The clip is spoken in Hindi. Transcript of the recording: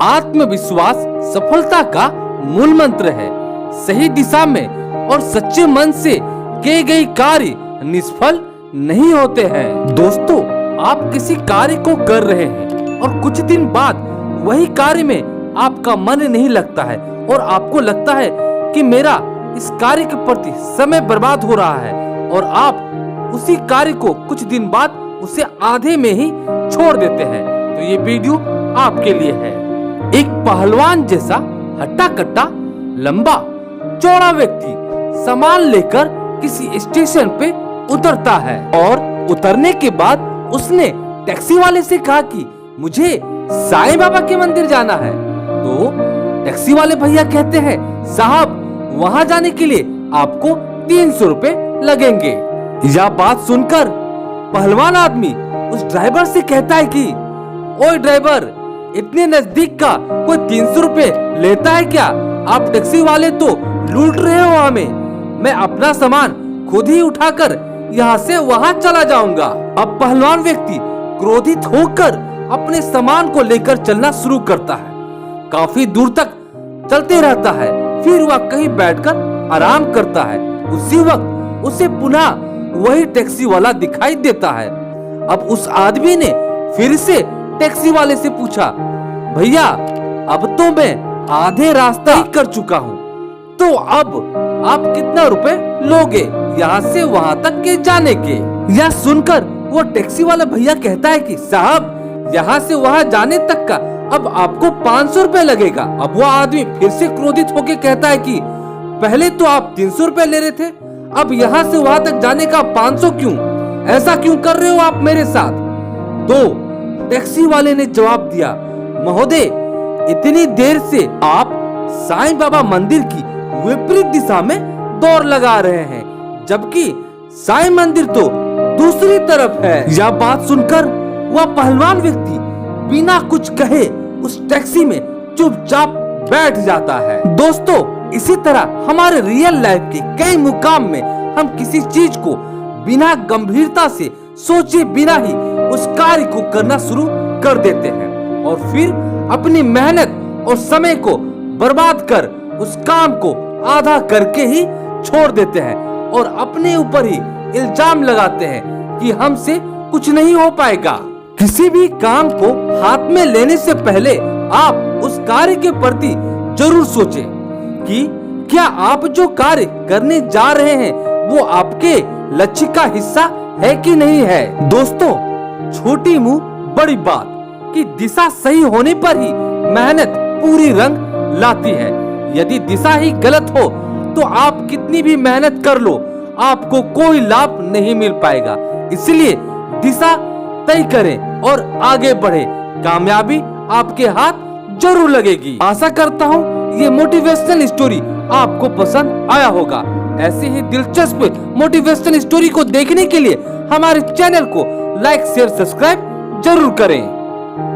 आत्मविश्वास सफलता का मूल मंत्र है। सही दिशा में और सच्चे मन से किए गए कार्य निष्फल नहीं होते हैं। दोस्तों, आप किसी कार्य को कर रहे हैं और कुछ दिन बाद वही कार्य में आपका मन नहीं लगता है और आपको लगता है कि मेरा इस कार्य के प्रति समय बर्बाद हो रहा है और आप उसी कार्य को कुछ दिन बाद उसे आधे में ही छोड़ देते हैं, तो ये वीडियो आपके लिए है। एक पहलवान जैसा हट्टा कट्टा लंबा चौड़ा व्यक्ति सामान लेकर किसी स्टेशन पे उतरता है और उतरने के बाद उसने टैक्सी वाले से कहा कि मुझे साईं बाबा के मंदिर जाना है। तो टैक्सी वाले भैया कहते हैं, साहब वहाँ जाने के लिए आपको 300 रुपए लगेंगे। यह बात सुनकर पहलवान आदमी उस ड्राइवर से कहता है कि ओए ड्राइवर, इतने नजदीक का कोई 300 रुपए लेता है क्या? आप टैक्सी वाले तो लूट रहे हो हमें। मैं अपना सामान खुद ही उठाकर यहाँ से वहाँ चला जाऊंगा। अब पहलवान व्यक्ति क्रोधित होकर अपने सामान को लेकर चलना शुरू करता है। काफी दूर तक चलते रहता है, फिर वह कहीं बैठकर आराम करता है। उसी वक्त उसे पुनः वही टैक्सी वाला दिखाई देता है। अब उस आदमी ने फिर से टैक्सी वाले से पूछा, भैया अब तो मैं आधे रास्ता ही कर चुका हूँ, तो अब आप कितना रुपए लोगे यहाँ से वहाँ तक के जाने के? यह सुनकर वो टैक्सी वाला भैया कहता है कि साहब यहाँ से वहाँ जाने तक का अब आपको 500 रुपए लगेगा। अब वो आदमी फिर से क्रोधित होकर कहता है कि पहले तो आप 300 रुपए ले रहे थे, अब यहाँ से वहाँ तक जाने का 500 क्यों? ऐसा क्यों कर रहे हो आप मेरे साथ? तो टैक्सी वाले ने जवाब दिया, महोदय इतनी देर से आप साईं बाबा मंदिर की विपरीत दिशा में दौड़ लगा रहे हैं, जबकि साईं मंदिर तो दूसरी तरफ है। यह बात सुनकर वह पहलवान व्यक्ति बिना कुछ कहे उस टैक्सी में चुपचाप बैठ जाता है। दोस्तों, इसी तरह हमारे रियल लाइफ के कई मुकाम में हम किसी चीज को बिना गंभीरता से सोचे बिना ही उस कार्य को करना शुरू कर देते हैं और फिर अपनी मेहनत और समय को बर्बाद कर उस काम को आधा करके ही छोड़ देते हैं और अपने ऊपर ही इल्जाम लगाते हैं कि हमसे कुछ नहीं हो पाएगा। किसी भी काम को हाथ में लेने से पहले आप उस कार्य के प्रति जरूर सोचें कि क्या आप जो कार्य करने जा रहे हैं वो आपके लक्ष्य का हिस्सा है कि नहीं है। दोस्तों, छोटी मुंह बड़ी बात कि दिशा सही होने पर ही मेहनत पूरी रंग लाती है। यदि दिशा ही गलत हो तो आप कितनी भी मेहनत कर लो, आपको कोई लाभ नहीं मिल पाएगा। इसलिए दिशा तय करें और आगे बढ़े, कामयाबी आपके हाथ जरूर लगेगी। आशा करता हूँ ये मोटिवेशनल स्टोरी आपको पसंद आया होगा। ऐसे ही दिलचस्प मोटिवेशनल स्टोरी को देखने के लिए हमारे चैनल को लाइक शेयर सब्सक्राइब जरूर करें।